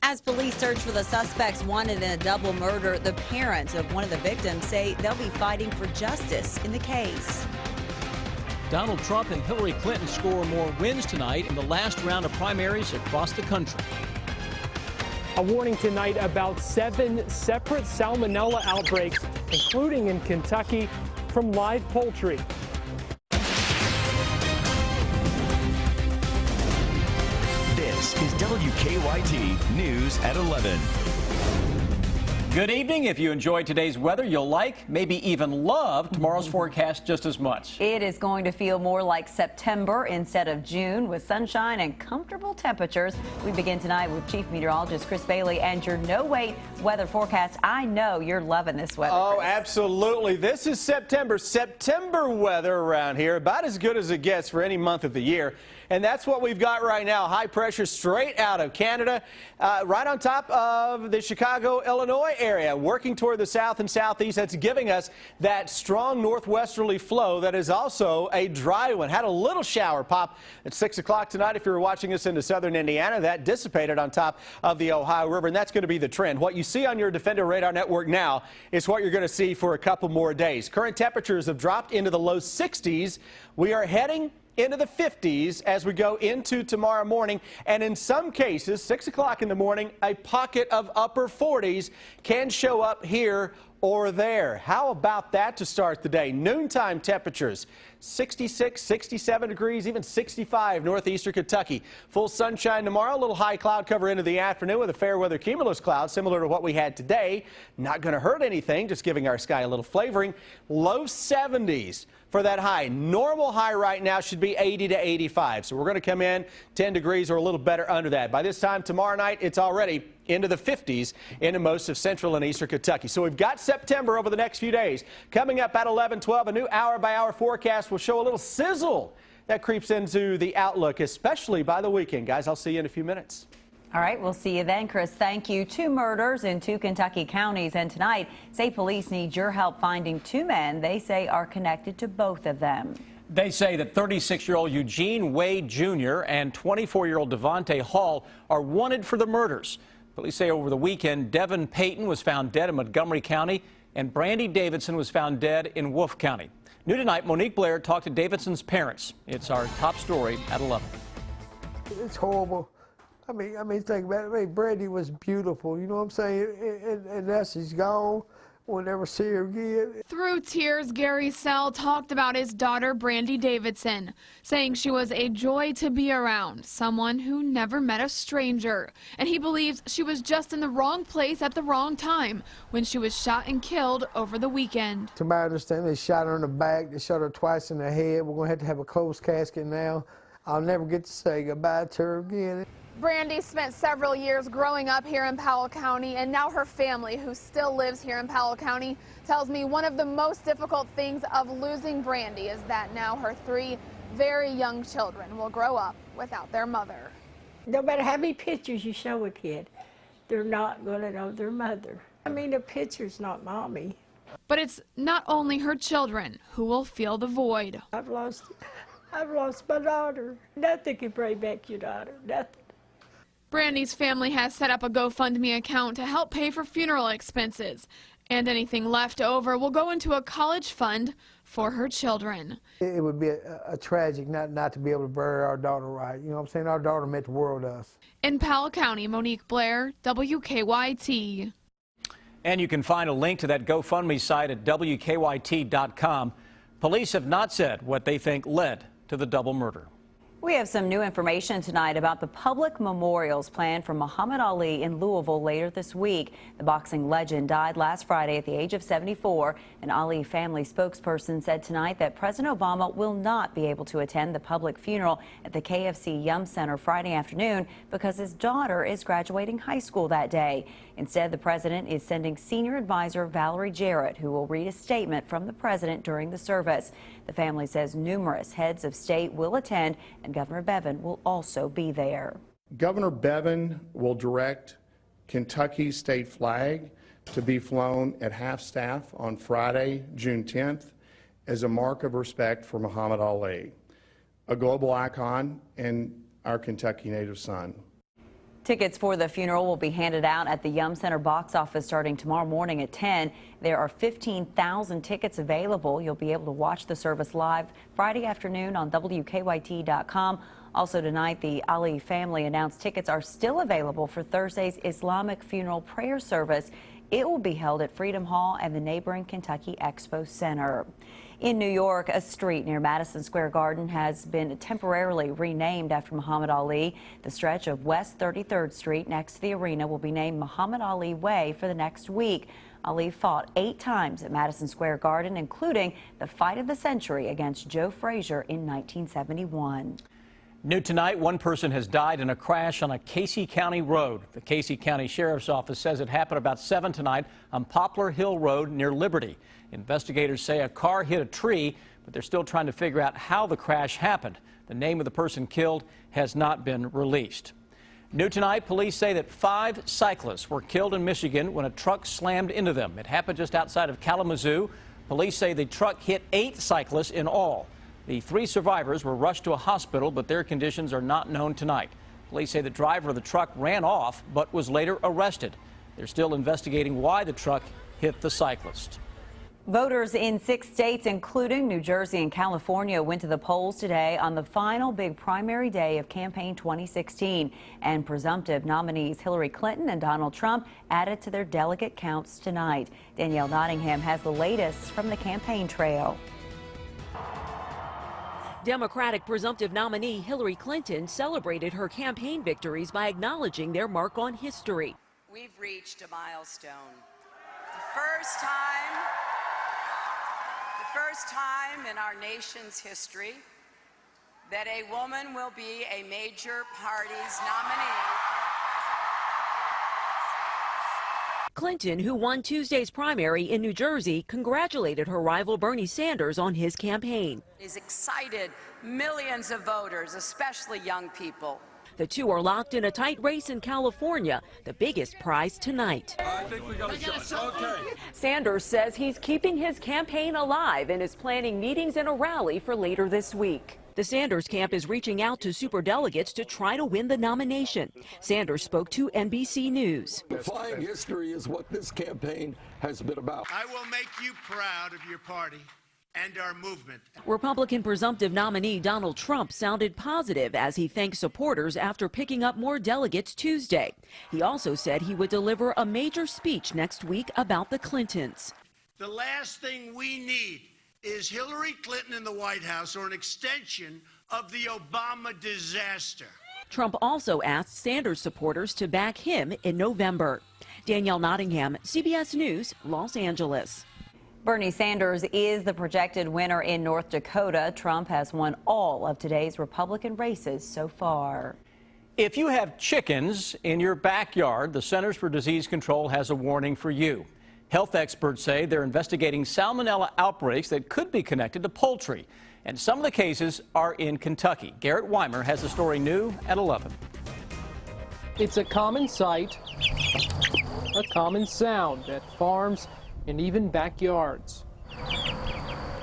As police search for the suspects wanted in a double murder, the parents of one of the victims say they'll be fighting for justice in the case. Donald Trump and Hillary Clinton score more wins tonight in the last round of primaries across the country. A warning tonight about 7 separate salmonella outbreaks, including in Kentucky, from live poultry. This is WKYT News at 11. Good evening. If you enjoyed today's weather, you'll like, maybe even love, tomorrow's forecast just as much. It is going to feel more like September instead of June, with sunshine and comfortable temperatures. We begin tonight with Chief Meteorologist Chris Bailey and your no-wait weather forecast. I know you're loving this weather, Oh, Chris. absolutely. This is September. September weather around here, about as good as it gets for any month of the year. And that's what we've got right now. High pressure straight out of Canada, right on top of the Chicago, Illinois area, working toward the south and southeast. That's giving us that strong northwesterly flow that is also a dry one. Had a little shower pop at 6 o'clock tonight. If you were watching us into southern Indiana, that dissipated on top of the Ohio River, and that's going to be the trend. What you see on your Defender radar network now is what you're going to see for a couple more days. Current temperatures have dropped into the low 60s. We are heading into the 50s as we go into tomorrow morning, and in some cases, 6 o'clock in the morning, a pocket of upper 40s can show up here or there. How about that to start the day? Noontime temperatures, 66, 67 degrees, even 65 northeastern Kentucky. Full sunshine tomorrow, a little high cloud cover into the afternoon with a fair weather cumulus cloud similar to what we had today. Not going to hurt anything, just giving our sky a little flavoring. Low 70s for that high. Normal high right now should be 80 to 85. So we're going to come in 10 degrees or a little better under that. By this time tomorrow night, it's already into the 50s into most of central and eastern Kentucky. So we've got September over the next few days. Coming up at 11:12, a new hour-by-hour forecast will show a little sizzle that creeps into the outlook, especially by the weekend. Guys, I'll see you in a few minutes. All right, we'll see you then, Chris. Thank you. 2 murders in 2 Kentucky counties, and tonight, state police need your help finding 2 men they say are connected to both of them. They say that 36-year-old Eugene Wade Jr. and 24-year-old Devontae Hall are wanted for the murders. Police say over the weekend, Devin Payton was found dead in Montgomery County, and Brandy Davidson was found dead in Wolfe County. New tonight, Monique Blair talked to Davidson's parents. It's our top story at 11. It's horrible. I mean, think about it. I mean, Brandy was beautiful, you know what I'm saying? And now she's gone. We'll never see her again. Through tears, Gary Sell talked about his daughter, Brandy Davidson, saying she was a joy to be around, someone who never met a stranger. And he believes she was just in the wrong place at the wrong time when she was shot and killed over the weekend. To my understanding, they shot her in the back. They shot her twice in the head. We're going to have a closed casket now. I'll never get to say goodbye to her again. Brandy spent several years growing up here in Powell County, and now her family, who still lives here in Powell County, tells me one of the most difficult things of losing Brandy is that now her 3 very young children will grow up without their mother. No matter how many pictures you show a kid, they're not going to know their mother. I mean, a picture's not mommy. But it's not only her children who will feel the void. I've lost my daughter. Nothing can bring back your daughter, nothing. Brandy's family has set up a GoFundMe account to help pay for funeral expenses, and anything left over will go into a college fund for her children. It would be a tragic not to be able to bury our daughter right. You know what I'm saying? Our daughter meant the world to us. In Powell County, Monique Blair, WKYT. And you can find a link to that GoFundMe site at WKYT.com. Police have not said what they think led to the double murder. We have some new information tonight about the public memorials planned for Muhammad Ali in Louisville later this week. The boxing legend died last Friday at the age of 74. An Ali family spokesperson said tonight that President Obama will not be able to attend the public funeral at the KFC Yum Center Friday afternoon because his daughter is graduating high school that day. Instead, the president is sending senior advisor Valerie Jarrett, who will read a statement from the president during the service. The family says numerous heads of state will attend, and Governor Bevin will also be there. Governor Bevin will direct Kentucky's state flag to be flown at half-staff on Friday, June 10th, as a mark of respect for Muhammad Ali, a global icon and our Kentucky native son. Tickets for the funeral will be handed out at the Yum Center box office starting tomorrow morning at 10. There are 15,000 tickets available. You'll be able to watch the service live Friday afternoon on WKYT.com. Also tonight, the Ali family announced tickets are still available for Thursday's Islamic funeral prayer service. It will be held at Freedom Hall and the neighboring Kentucky Expo Center. In New York, a street near Madison Square Garden has been temporarily renamed after Muhammad Ali. The stretch of West 33rd Street next to the arena will be named Muhammad Ali Way for the next week. Ali fought 8 times at Madison Square Garden, including the fight of the century against Joe Frazier in 1971. New tonight, one person has died in a crash on a Casey County road. The Casey County Sheriff's Office says it happened about 7 tonight on Poplar Hill Road near Liberty. Investigators say a car hit a tree, but they're still trying to figure out how the crash happened. The name of the person killed has not been released. New tonight, police say that 5 cyclists were killed in Michigan when a truck slammed into them. It happened just outside of Kalamazoo. Police say the truck hit 8 cyclists in all. The 3 survivors were rushed to a hospital, but their conditions are not known tonight. Police say the driver of the truck ran off, but was later arrested. They're still investigating why the truck hit the cyclist. Voters in 6 states, including New Jersey and California, went to the polls today on the final big primary day of campaign 2016. And presumptive nominees Hillary Clinton and Donald Trump added to their delegate counts tonight. Danielle Nottingham has the latest from the campaign trail. Democratic presumptive nominee Hillary Clinton celebrated her campaign victories by acknowledging their mark on history. We've reached a milestone. The first time in our nation's history that a woman will be a major party's nominee. Clinton, who won Tuesday's primary in New Jersey, congratulated her rival Bernie Sanders on his campaign. He's excited millions of voters, especially young people. The two are locked in a tight race in California, the biggest prize tonight. I think we got a shot. Okay. Sanders says he's keeping his campaign alive and is planning meetings and a rally for later this week. The Sanders camp is reaching out to superdelegates to try to win the nomination. Sanders spoke to NBC News. Defying history is what this campaign has been about. I will make you proud of your party and our movement. Republican presumptive nominee Donald Trump sounded positive as he thanked supporters after picking up more delegates Tuesday. He also said he would deliver a major speech next week about the Clintons. The last thing we need is Hillary Clinton in the White House or an extension of the Obama disaster. Trump also asked Sanders supporters to back him in November. Danielle Nottingham, CBS News, Los Angeles. Bernie Sanders is the projected winner in North Dakota. Trump has won all of today's Republican races so far. If you have chickens in your backyard, the Centers for Disease Control has a warning for you. Health experts say they're investigating salmonella outbreaks that could be connected to poultry. And some of the cases are in Kentucky. Garrett Weimer has the story new at 11. It's a common sight, a common sound at farms and even backyards.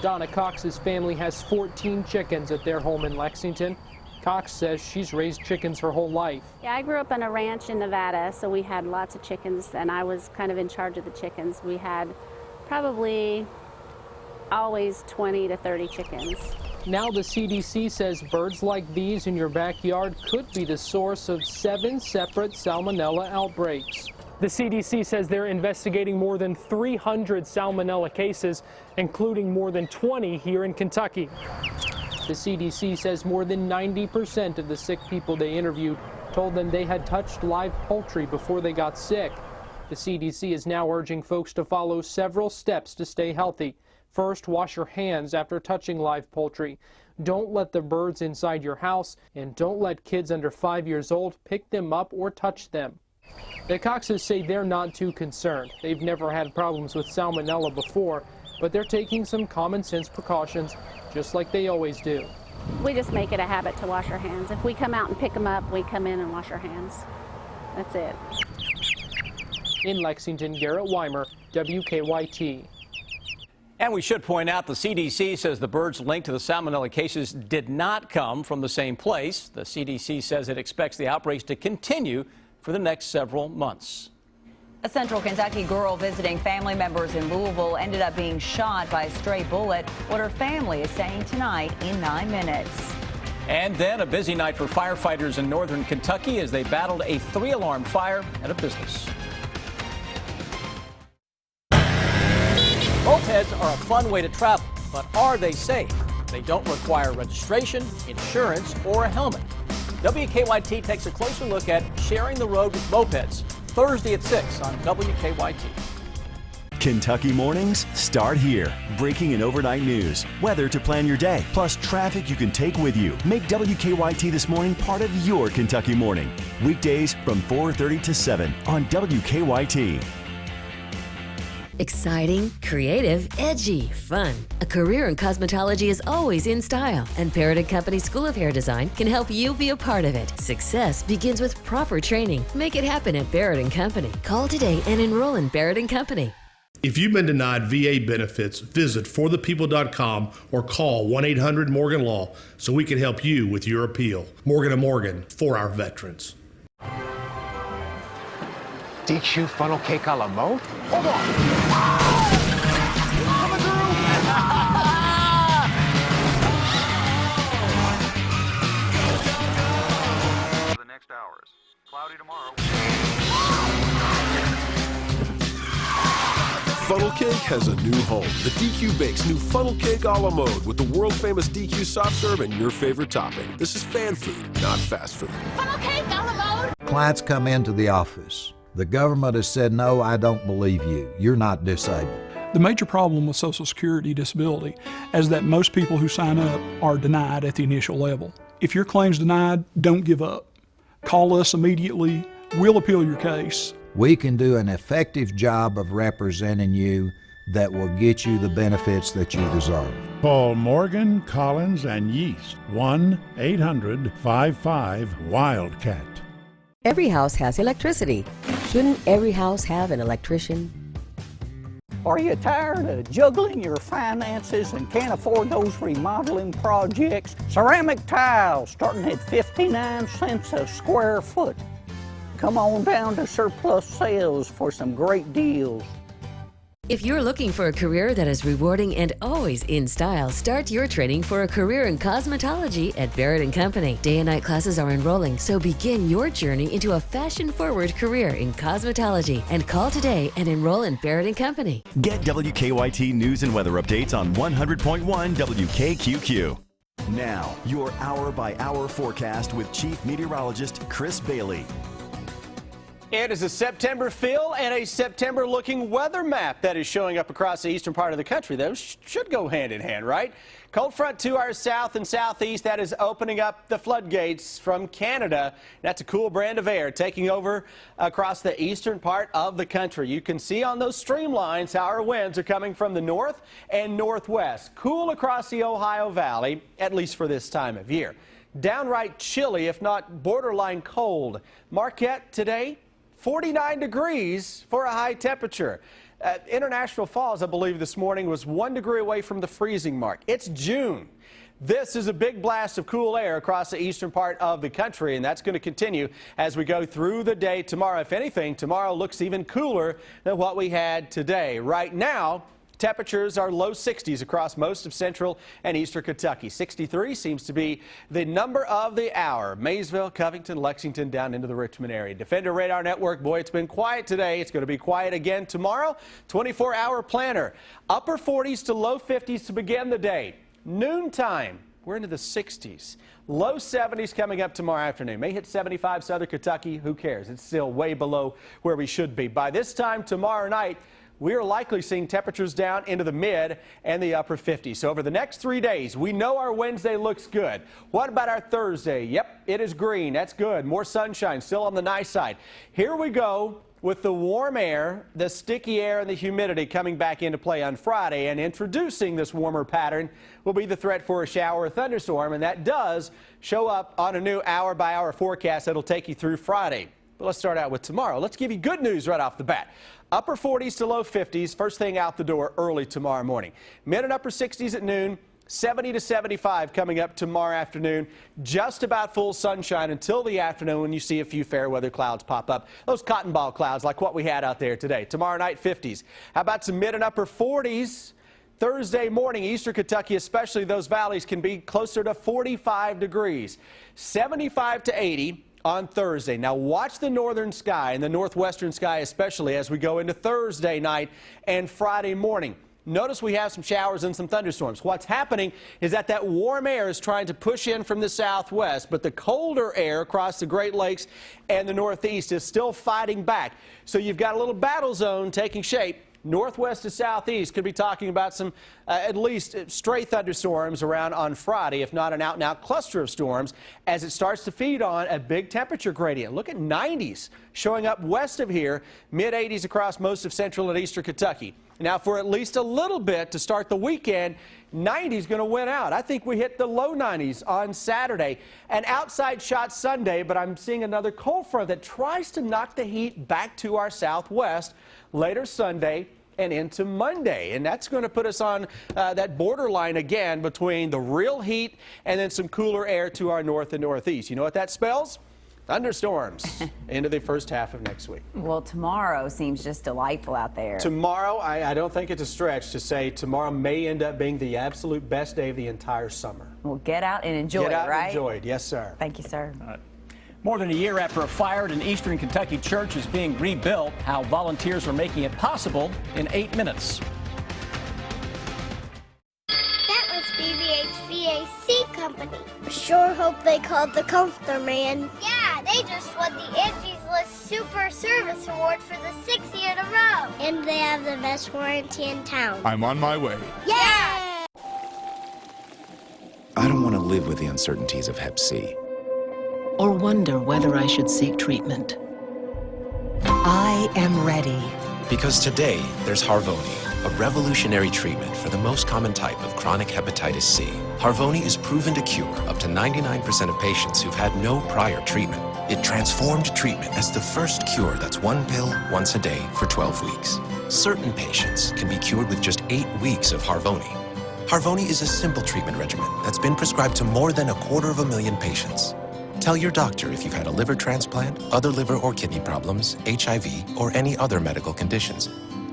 Donna Cox's family has 14 chickens at their home in Lexington. Cox says she's raised chickens her whole life. Yeah, I grew up on a ranch in Nevada, so we had lots of chickens, and I was kind of in charge of the chickens. We had probably always 20 to 30 chickens. Now the CDC says birds like these in your backyard could be the source of 7 separate salmonella outbreaks. The CDC says they're investigating more than 300 salmonella cases, including more than 20 here in Kentucky. The CDC says more than 90% of the sick people they interviewed told them they had touched live poultry before they got sick. The CDC is now urging folks to follow several steps to stay healthy. First, wash your hands after touching live poultry. Don't let the birds inside your house, and don't let kids under 5 years old pick them up or touch them. The Coxes say they're not too concerned. They've never had problems with salmonella before, but they're taking some common sense precautions, just like they always do. We just make it a habit to wash our hands. If we come out and pick them up, we come in and wash our hands. That's it. In Lexington, Garrett Weimer, WKYT. And we should point out the CDC says the birds linked to the salmonella cases did not come from the same place. The CDC says it expects the outbreaks to continue for the next several months. A Central Kentucky girl visiting family members in Louisville ended up being shot by a stray bullet. What her family is saying tonight in 9 minutes. And then a busy night for firefighters in northern Kentucky as they battled a 3-alarm fire at a business. Mopeds are a fun way to travel, but are they safe? They don't require registration, insurance, or a helmet. WKYT takes a closer look at sharing the road with mopeds. Thursday at 6 on WKYT. Kentucky mornings start here. Breaking and overnight news, weather to plan your day, plus traffic you can take with you. Make WKYT This Morning part of your Kentucky morning. Weekdays from 4:30 to 7 on WKYT. Exciting, creative, edgy, fun. A career in cosmetology is always in style, and Barrett & Company School of Hair Design can help you be a part of it. Success begins with proper training. Make it happen at Barrett & Company. Call today and enroll in Barrett & Company. If you've been denied VA benefits, visit forthepeople.com or call 1-800-MORGAN-LAW so we can help you with your appeal. Morgan & Morgan, for our veterans. DQ funnel cake a la mode? Hold on. For the next hours. Cloudy tomorrow. Funnel cake has a new home. The DQ Bakes new funnel cake a la mode with the world famous DQ soft serve and your favorite topping. This is fan food, not fast food. Funnel cake a la mode. Clients come into the office. The government has said, no, I don't believe you. You're not disabled. The major problem with Social Security disability is that most people who sign up are denied at the initial level. If your claim's denied, don't give up. Call us immediately. We'll appeal your case. We can do an effective job of representing you that will get you the benefits that you deserve. Call Morgan, Collins, and Yeast, 1-800-55-WILDCAT. Every house has electricity. Shouldn't every house have an electrician? Are you tired of juggling your finances and can't afford those remodeling projects? Ceramic tiles starting at 59 cents a square foot. Come on down to Surplus Sales for some great deals. If you're looking for a career that is rewarding and always in style, start your training for a career in cosmetology at Barrett & Company. Day and night classes are enrolling, so begin your journey into a fashion-forward career in cosmetology and call today and enroll in Barrett & Company. Get WKYT news and weather updates on 100.1 WKQQ. Now, your hour-by-hour forecast with Chief Meteorologist Chris Bailey. It is a September feel and a September looking weather map that is showing up across the eastern part of the country. Those should go hand in hand, right? Cold front to our south and southeast, that is opening up the floodgates from Canada. That's a cool brand of air taking over across the eastern part of the country. You can see on those streamlines how our winds are coming from the north and northwest. Cool across the Ohio Valley, at least for this time of year. Downright chilly, if not borderline cold. Marquette today, 49 degrees for a high temperature. International Falls, I believe this morning, was 1 degree away from the freezing mark. It's June. This is a big blast of cool air across the eastern part of the country, and that's going to continue as we go through the day tomorrow. If anything, tomorrow looks even cooler than what we had today. Right now, temperatures are low 60s across most of central and eastern Kentucky. 63 seems to be the number of the hour. Maysville, Covington, Lexington, down into the Richmond area. Defender Radar Network, boy, it's been quiet today. It's going to be quiet again tomorrow. 24-hour planner. Upper 40s to low 50s to begin the day. Noontime, we're into the 60s. Low 70s coming up tomorrow afternoon. May hit 75 southern Kentucky. Who cares? It's still way below where we should be. By this time tomorrow night, we are likely seeing temperatures down into the mid and the upper 50s. So over the next 3 days, we know our Wednesday looks good. What about our Thursday? Yep, it is green. That's good. More sunshine, still on the nice side. Here we go with the warm air, the sticky air, and the humidity coming back into play on Friday. And introducing this warmer pattern will be the threat for a shower or thunderstorm. And that does show up on a new hour-by-hour forecast that'll take you through Friday. But let's start out with tomorrow. Let's give you good news right off the bat. Upper 40s to low 50s, first thing out the door early tomorrow morning. Mid and upper 60s at noon, 70 to 75 coming up tomorrow afternoon. Just about full sunshine until the afternoon when you see a few fair weather clouds pop up. Those cotton ball clouds like what we had out there today. Tomorrow night, 50s. How about some mid and upper 40s? Thursday morning, eastern Kentucky, especially those valleys, can be closer to 45 degrees. 75 to 80 on Thursday. Now watch the northern sky and the northwestern sky especially as we go into Thursday night and Friday morning. Notice we have some showers and some thunderstorms. What's happening is that warm air is trying to push in from the southwest, but the colder air across the Great Lakes and the northeast is still fighting back. So you've got a little battle zone taking shape. Northwest to southeast could be talking about some at least stray thunderstorms around on Friday, if not an out-and-out cluster of storms, as it starts to feed on a big temperature gradient. Look at 90s showing up west of here, mid-80s across most of central and eastern Kentucky. Now, for at least a little bit to start the weekend, 90's going to win out. I think we hit the low 90s on Saturday. An outside shot Sunday, but I'm seeing another cold front that tries to knock the heat back to our southwest later Sunday and into Monday. And that's going to put us on that borderline again between the real heat and then some cooler air to our north and northeast. You know what that spells? Thunderstorms into the first half of next week. Well, tomorrow seems just delightful out there. Tomorrow, I don't think it's a stretch to say tomorrow may end up being the absolute best day of the entire summer. Well, get out and enjoy it, right? Get out and enjoy it. Yes, sir. Thank you, sir. More than a year after a fire at an eastern Kentucky church is being rebuilt, how volunteers are making it possible in 8 minutes. That must be the HVAC company. Sure hope they called the comforter man. Yeah, they just won the Angie's List Super Service Award for the 6th year in a row. And they have the best warranty in town. I'm on my way. Yeah! I don't want to live with the uncertainties of Hep C. Or wonder whether I should seek treatment. I am ready. Because today, there's Harvoni, a revolutionary treatment for the most common type of chronic hepatitis C. Harvoni is proven to cure up to 99% of patients who've had no prior treatment. It transformed treatment as the first cure that's one pill once a day for 12 weeks. Certain patients can be cured with just 8 weeks of Harvoni. Harvoni is a simple treatment regimen that's been prescribed to more than 250,000 patients. Tell your doctor if you've had a liver transplant, other liver or kidney problems, HIV, or any other medical conditions,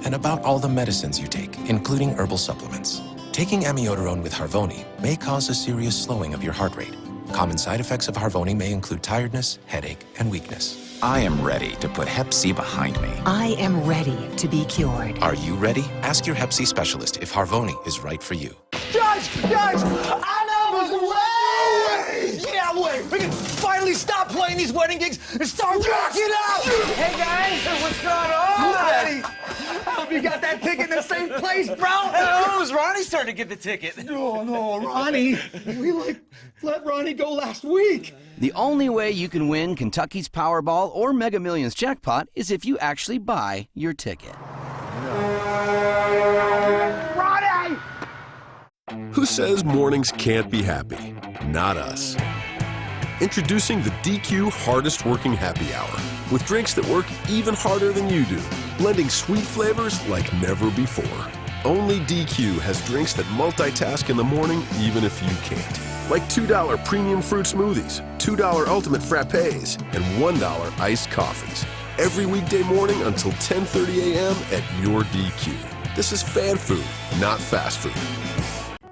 and about all the medicines you take, including herbal supplements. Taking amiodarone with Harvoni may cause a serious slowing of your heart rate. Common side effects of Harvoni may include tiredness, headache, and weakness. I am ready to put Hep C behind me. I am ready to be cured. Are you ready? Ask your Hep C specialist if Harvoni is right for you. Guys, I know the way! Yeah, wait, we can finally stop playing these wedding gigs and start rocking out! Hey guys, what's going on? Ready? I hope you got that ticket in the same place, bro. Oh, it was Ronnie's turn to get the ticket. No, Ronnie. We let Ronnie go last week. The only way you can win Kentucky's Powerball or Mega Millions jackpot is if you actually buy your ticket. Ronnie! Who says mornings can't be happy? Not us. Introducing the DQ Hardest Working Happy Hour, with drinks that work even harder than you do, blending sweet flavors like never before. Only DQ has drinks that multitask in the morning even if you can't. Like $2 premium fruit smoothies, $2 ultimate frappes, and $1 iced coffees. Every weekday morning until 10:30 a.m. at your DQ. This is fan food, not fast food.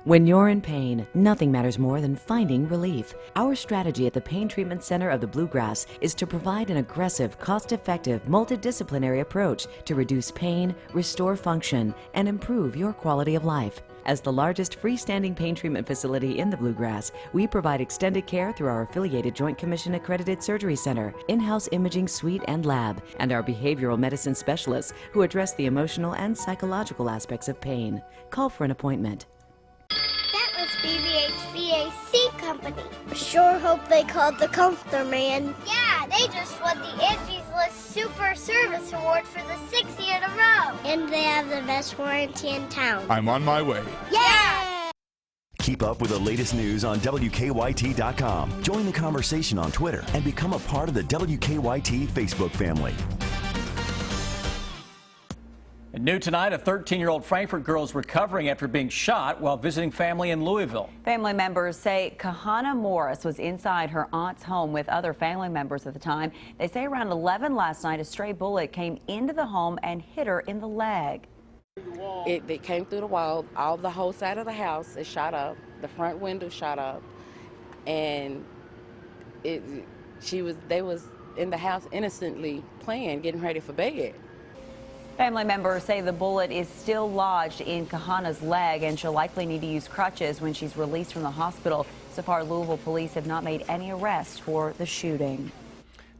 When you're in pain, nothing matters more than finding relief. Our strategy at the Pain Treatment Center of the Bluegrass is to provide an aggressive, cost-effective, multidisciplinary approach to reduce pain, restore function, and improve your quality of life. As the largest freestanding pain treatment facility in the Bluegrass, we provide extended care through our affiliated Joint Commission accredited surgery center, in-house imaging suite and lab, and our behavioral medicine specialists who address the emotional and psychological aspects of pain. Call for an appointment. That must be the HVAC company. Sure hope they called the comforter man. Yeah, they just won the Angie's List Super Service Award for the 6th year in a row. And they have the best warranty in town. I'm on my way. Yeah! Keep up with the latest news on WKYT.com. Join the conversation on Twitter and become a part of the WKYT Facebook family. And new tonight, a 13-year-old Frankfort girl is recovering after being shot while visiting family in Louisville. Family members say Kahana Morris was inside her aunt's home with other family members at the time. They say around 11 last night, a stray bullet came into the home and hit her in the leg. It came through the wall. The whole side of the house is shot up. The front window shot up, and they was in the house innocently playing, getting ready for bed. Family members say the bullet is still lodged in Kahana's leg, and she'll likely need to use crutches when she's released from the hospital. So far, Louisville police have not made any arrests for the shooting.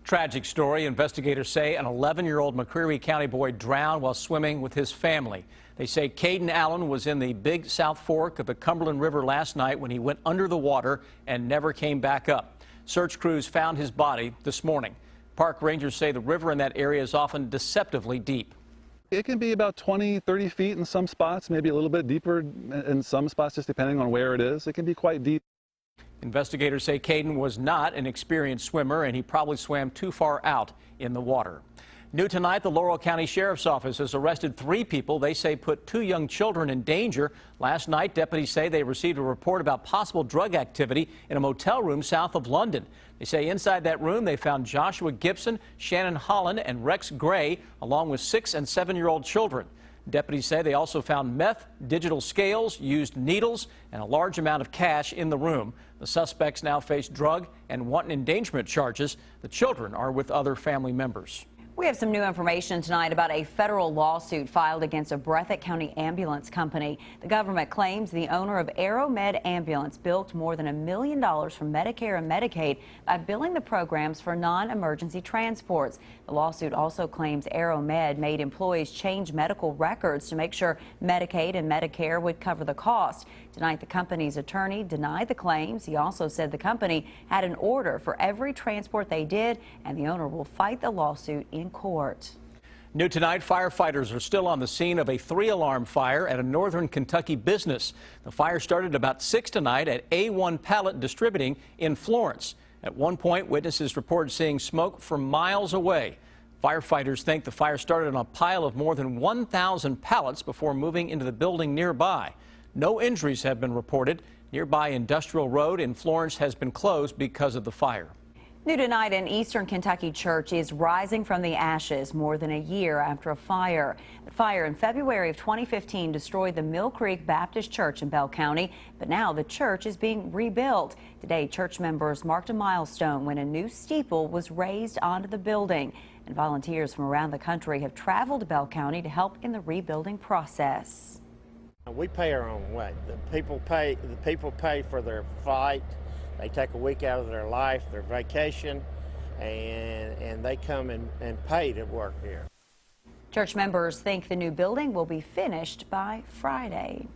Tragic story. Investigators say an 11-year-old McCreary County boy drowned while swimming with his family. They say Caden Allen was in the Big South Fork of the Cumberland River last night when he went under the water and never came back up. Search crews found his body this morning. Park rangers say the river in that area is often deceptively deep. It can be about 20, 30 feet in some spots, maybe a little bit deeper in some spots, just depending on where it is. It can be quite deep. Investigators say Caden was not an experienced swimmer and he probably swam too far out in the water. New tonight, the Laurel County Sheriff's Office has arrested 3 people they say put 2 young children in danger. Last night, deputies say they received a report about possible drug activity in a motel room south of London. They say inside that room they found Joshua Gibson, Shannon Holland, and Rex Gray, along with 6- and 7-year-old children. Deputies say they also found meth, digital scales, used needles, and a large amount of cash in the room. The suspects now face drug and wanton endangerment charges. The children are with other family members. We have some new information tonight about a federal lawsuit filed against a Breathitt County ambulance company. The government claims the owner of AeroMed Ambulance bilked more than $1 million from Medicare and Medicaid by billing the programs for non-emergency transports. The lawsuit also claims AeroMed made employees change medical records to make sure Medicaid and Medicare would cover the cost. Tonight, the company's attorney denied the claims. He also said the company had an order for every transport they did, and the owner will fight the lawsuit in court. New tonight, firefighters are still on the scene of a 3-alarm fire at a northern Kentucky business. The fire started about 6 tonight at A1 Pallet Distributing in Florence. At one point, witnesses reported seeing smoke from miles away. Firefighters think the fire started on a pile of more than 1,000 pallets before moving into the building nearby. No injuries have been reported. Nearby Industrial Road in Florence has been closed because of the fire. New tonight, an Eastern Kentucky church is rising from the ashes more than a year after a fire. The fire in February of 2015 destroyed the Mill Creek Baptist Church in Bell County, but now the church is being rebuilt. Today, church members marked a milestone when a new steeple was raised onto the building, and volunteers from around the country have traveled to Bell County to help in the rebuilding process. We pay our own way. The people pay for their flight. They take a week out of their life, their vacation, and they come and pay to work here. Church members think the new building will be finished by Friday.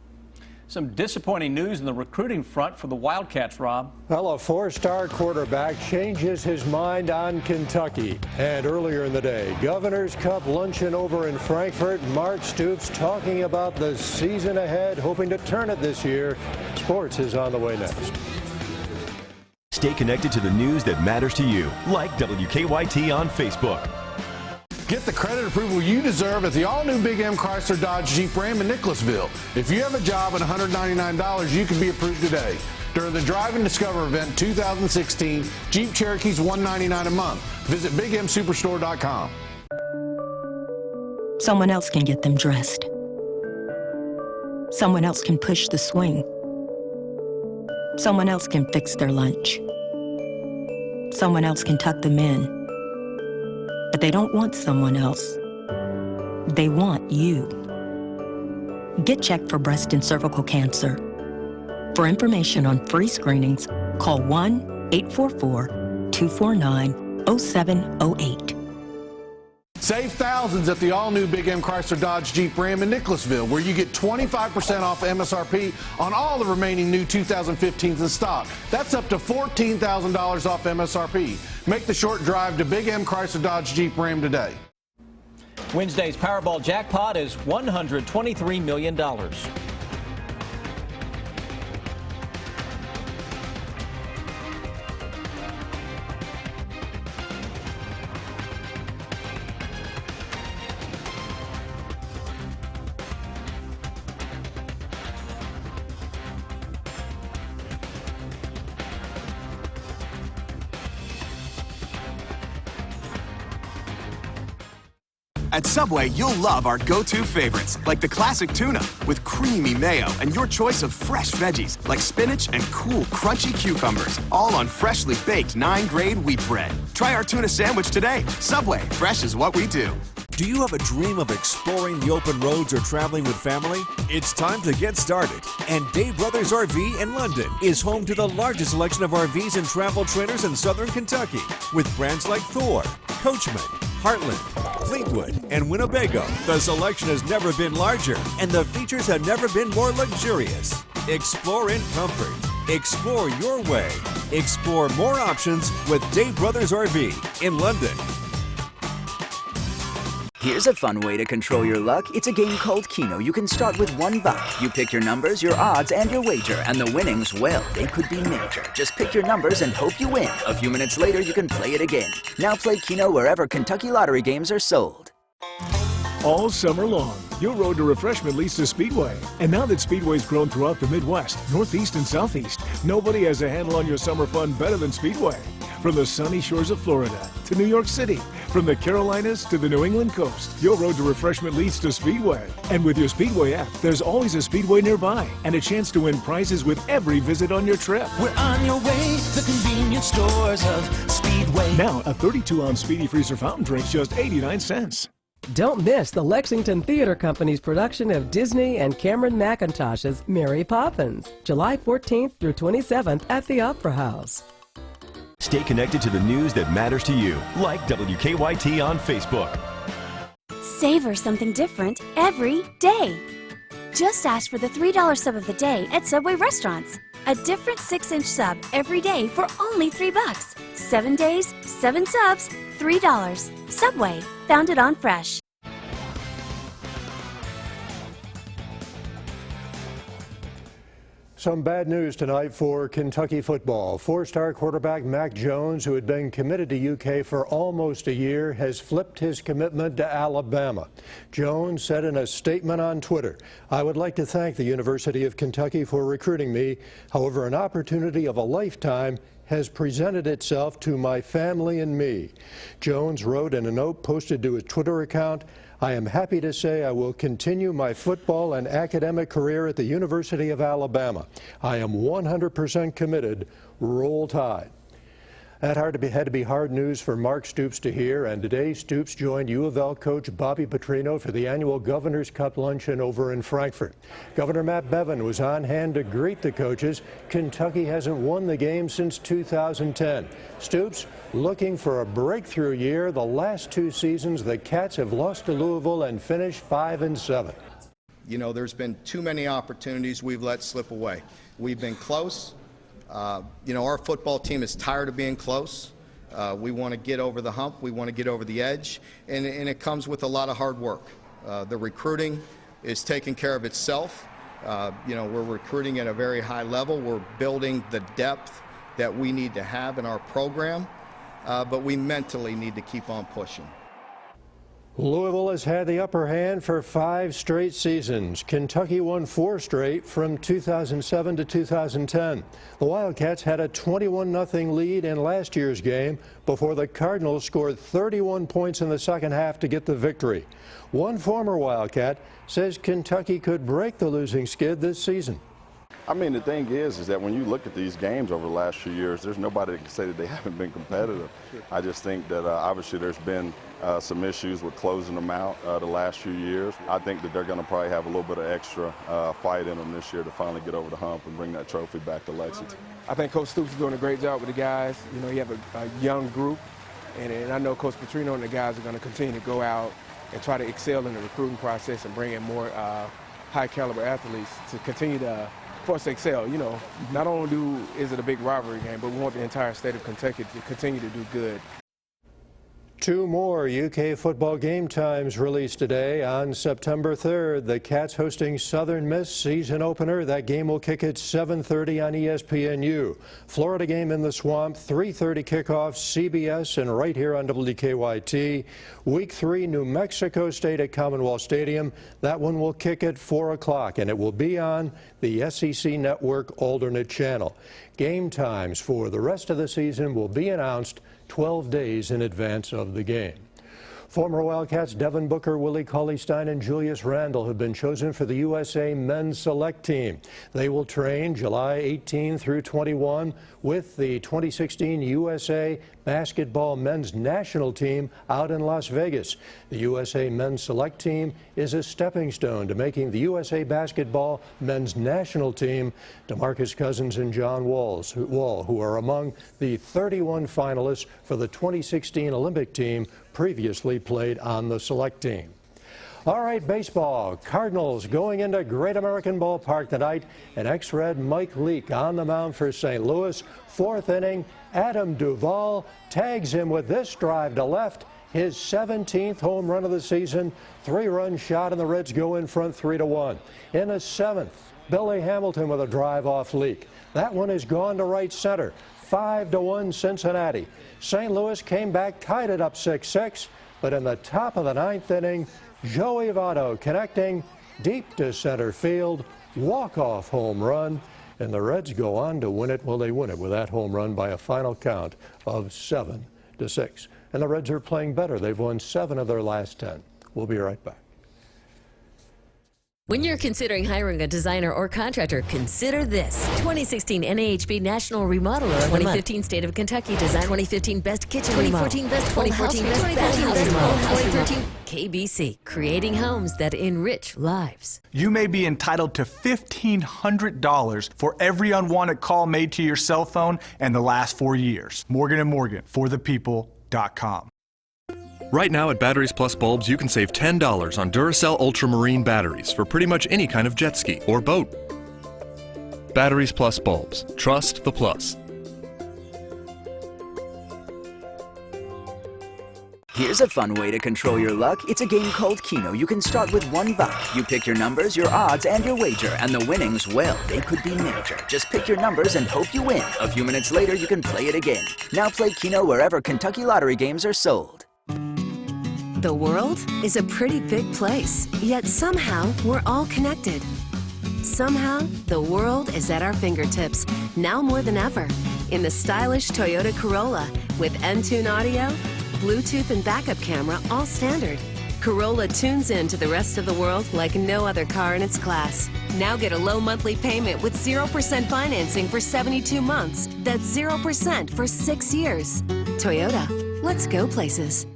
Some disappointing news in the recruiting front for the Wildcats, Rob. Well, a 4-star quarterback changes his mind on Kentucky. And earlier in the day, Governor's Cup luncheon over in Frankfort. Mark Stoops talking about the season ahead, hoping to turn it this year. Sports is on the way next. Stay connected to the news that matters to you, like WKYT on Facebook. Get the credit approval you deserve at the all-new Big M Chrysler Dodge Jeep Ram in Nicholasville. If you have a job and $199, you can be approved today. During the Drive and Discover event 2016, Jeep Cherokee's $199 a month. Visit BigMSuperstore.com. Someone else can get them dressed. Someone else can push the swing. Someone else can fix their lunch. Someone else can tuck them in. But they don't want someone else. They want you. Get checked for breast and cervical cancer. For information on free screenings, call 1-844-249-0708. Save thousands at the all-new Big M Chrysler Dodge Jeep Ram in Nicholasville, where you get 25% off MSRP on all the remaining new 2015s in stock. That's up to $14,000 off MSRP. Make the short drive to Big M Chrysler Dodge Jeep Ram today. Wednesday's Powerball jackpot is $123 million. At Subway, you'll love our go-to favorites, like the classic tuna with creamy mayo and your choice of fresh veggies like spinach and cool, crunchy cucumbers, all on freshly baked 9-grade wheat bread. Try our tuna sandwich today. Subway, fresh is what we do. Do you have a dream of exploring the open roads or traveling with family? It's time to get started. And Day Brothers RV in London is home to the largest selection of RVs and travel trailers in southern Kentucky, with brands like Thor, Coachman, Heartland, Fleetwood, and Winnebago. The selection has never been larger, and the features have never been more luxurious. Explore in comfort. Explore your way. Explore more options with Day Brothers RV in London. Here's a fun way to control your luck. It's a game called Keno. You can start with $1. You pick your numbers, your odds, and your wager. And the winnings, well, they could be major. Just pick your numbers and hope you win. A few minutes later, you can play it again. Now play Keno wherever Kentucky lottery games are sold. All summer long, your road to refreshment leads to Speedway. And now that Speedway's grown throughout the Midwest, Northeast, and Southeast, nobody has a handle on your summer fun better than Speedway. From the sunny shores of Florida to New York City, from the Carolinas to the New England coast, your road to refreshment leads to Speedway. And with your Speedway app, there's always a Speedway nearby and a chance to win prizes with every visit on your trip. We're on your way, the convenience stores of Speedway. Now, a 32-ounce Speedy Freezer fountain drink's just 89 cents. Don't miss the Lexington Theater Company's production of Disney and Cameron McIntosh's Mary Poppins, July 14th through 27th at the Opera House. Stay connected to the news that matters to you, like WKYT on Facebook. Savor something different every day. Just ask for the $3 sub of the day at Subway restaurants. A different 6-inch sub every day for only $3. 7 days, 7 subs, $3. Subway, founded on fresh. Some bad news tonight for Kentucky football. 4-star quarterback Mac Jones, who had been committed to UK for almost a year, has flipped his commitment to Alabama. Jones said in a statement on Twitter, "I would like to thank the University of Kentucky for recruiting me. However, an opportunity of a lifetime has presented itself to my family and me." Jones wrote in a note posted to his Twitter account, "I am happy to say I will continue my football and academic career at the University of Alabama. I am 100% committed. Roll Tide." That had to be hard news for Mark Stoops to hear, and today Stoops joined U of L coach Bobby Petrino for the annual Governor's Cup luncheon over in Frankfort. Governor Matt Bevin was on hand to greet the coaches. Kentucky hasn't won the game since 2010. Stoops looking for a breakthrough year. The last 2 seasons, the Cats have lost to Louisville and finished 5-7. You know, there's been too many opportunities we've let slip away. We've been close. You know, our football team is tired of being close. We want to get over the hump. We want to get over the edge. And it comes with a lot of hard work. The recruiting is taking care of itself. You know, we're recruiting at a very high level. We're building the depth that we need to have in our program. But we mentally need to keep on pushing. Louisville has had the upper hand for 5 straight seasons. Kentucky won 4 straight from 2007 to 2010. The Wildcats had a 21-0 lead in last year's game before the Cardinals scored 31 points in the second half to get the victory. One former Wildcat says Kentucky could break the losing skid this season. I mean, the thing is that when you look at these games over the last few years, there's nobody that can say that they haven't been competitive. I just think that obviously there's been some issues with closing them out the last few years. I think that they're going to probably have a little bit of extra fight in them this year to finally get over the hump and bring that trophy back to Lexington. I think Coach Stoops is doing a great job with the guys. You know, you have a young group, and I know Coach Petrino and the guys are going to continue to go out and try to excel in the recruiting process and bring in more high-caliber athletes to continue to for us to excel. You know, not only is it a big rivalry game, but we want the entire state of Kentucky to continue to do good. 2 more UK football game times released today. On September 3rd, the Cats hosting Southern Miss season opener. That game will kick at 7:30 on ESPNU. Florida game in the Swamp, 3:30 kickoff, CBS, and right here on WKYT. Week 3, New Mexico State at Commonwealth Stadium. That one will kick at 4 o'clock, and it will be on the SEC Network alternate channel. Game times for the rest of the season will be announced 12 days in advance of the game. Former Wildcats Devin Booker, Willie Cauley-Stein, and Julius Randle have been chosen for the USA Men's Select Team. They will train July 18 through 21 with the 2016 USA Basketball Men's National Team out in Las Vegas. The USA Men's Select Team is a stepping stone to making the USA Basketball Men's National Team. DeMarcus Cousins and John Wall, who are among the 31 finalists for the 2016 Olympic team, previously played on the select team. All right, baseball. Cardinals going into Great American Ballpark tonight, and ex-Red Mike Leake on the mound for St. Louis. Fourth inning, Adam Duvall tags him with this drive to left, his 17th home run of the season. 3-run shot, and the Reds go in front 3-1. In the seventh, Billy Hamilton with a drive off Leake. That one is gone to right center. 5-1 Cincinnati. St. Louis came back, tied it up 6-6, but in the top of the ninth inning, Joey Votto connecting deep to center field, walk-off home run, and the Reds go on to win it. Well, they win it with that home run by a final count of 7-6. And the Reds are playing better. They've won 7 of their last 10. We'll be right back. When you're considering hiring a designer or contractor, consider this. 2016 NAHB National Remodeler, 2015 State of Kentucky Design, 2015 Best Kitchen 2014 Best 2014 Best 2013 KBC, creating homes that enrich lives. You may be entitled to $1,500 for every unwanted call made to your cell phone in the last 4 years. Morgan & Morgan, forthepeople.com. Right now at Batteries Plus Bulbs, you can save $10 on Duracell Ultramarine batteries for pretty much any kind of jet ski or boat. Batteries Plus Bulbs. Trust the plus. Here's a fun way to control your luck. It's a game called Keno. You can start with $1. You pick your numbers, your odds, and your wager. And the winnings, well, they could be major. Just pick your numbers and hope you win. A few minutes later, you can play it again. Now play Keno wherever Kentucky lottery games are sold. The world is a pretty big place, yet somehow we're all connected. Somehow, the world is at our fingertips, now more than ever, in the stylish Toyota Corolla with Entune audio, Bluetooth and backup camera, all standard. Corolla tunes in to the rest of the world like no other car in its class. Now get a low monthly payment with 0% financing for 72 months. That's 0% for 6 years. Toyota, let's go places.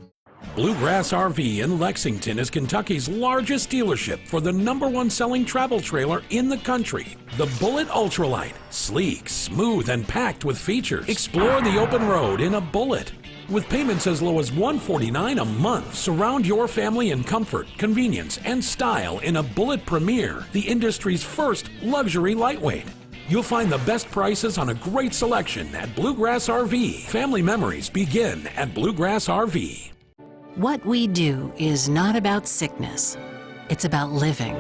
Bluegrass RV in Lexington is Kentucky's largest dealership for the #1 selling travel trailer in the country. The Bullet Ultralight, sleek, smooth, and packed with features. Explore the open road in a Bullet. With payments as low as $149 a month, surround your family in comfort, convenience, and style in a Bullet Premier, the industry's first luxury lightweight. You'll find the best prices on a great selection at Bluegrass RV. Family memories begin at Bluegrass RV. What we do is not about sickness. It's about living.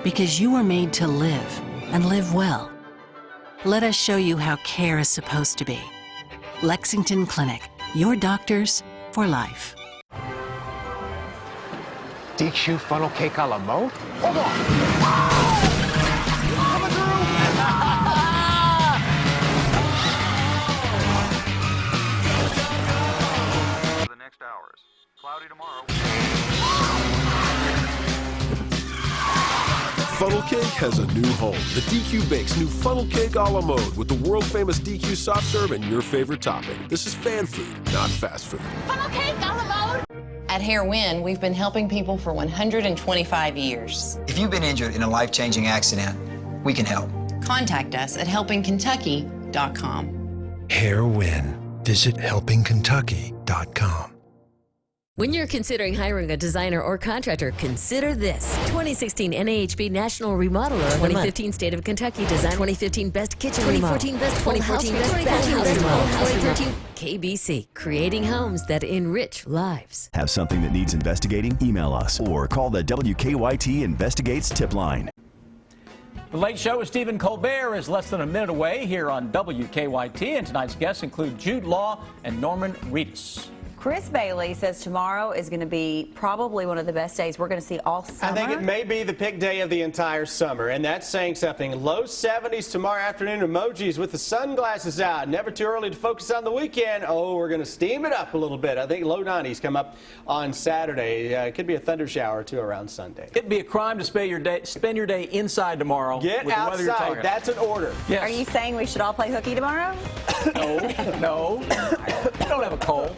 Because you were made to live, and live well. Let us show you how care is supposed to be. Lexington Clinic, your doctors for life. DQ funnel cake a la mode? Hold on! The next hours. Cloudy tomorrow. Funnel cake has a new home. The DQ Bakes new funnel cake a la mode with the world famous DQ soft serve and your favorite topping. This is fan food, not fast food. Funnel cake a la mode. At Hair Win, we've been helping people for 125 years. If you've been injured in a life-changing accident, we can help. Contact us at helpingkentucky.com. Hair Win. Visit helpingkentucky.com. When you're considering hiring a designer or contractor, consider this. 2016 NAHB National Remodeler, 2015 State of Kentucky Design, 2015 Best Kitchen 2014 Best 2014 Best 2013 KBC, creating homes that enrich lives. Have something that needs investigating? Email us or call the WKYT Investigates tip line. The Late Show with Stephen Colbert is less than a minute away here on WKYT, and tonight's guests include Jude Law and Norman Reedus. Chris Bailey says tomorrow is going to be probably one of the best days we're going to see all summer. I think it may be the pick day of the entire summer, and that's saying something. Low 70s tomorrow afternoon. Emojis with the sunglasses out. Never too early to focus on the weekend. Oh, we're going to steam it up a little bit. I think low 90s come up on Saturday. It could be a thunder shower, too, around Sunday. It'd be a crime to spend your day inside tomorrow. Get with the weather you're outside. talking That's an order. Yes. Are you saying we should all play hooky tomorrow? No. No. I don't have a cold.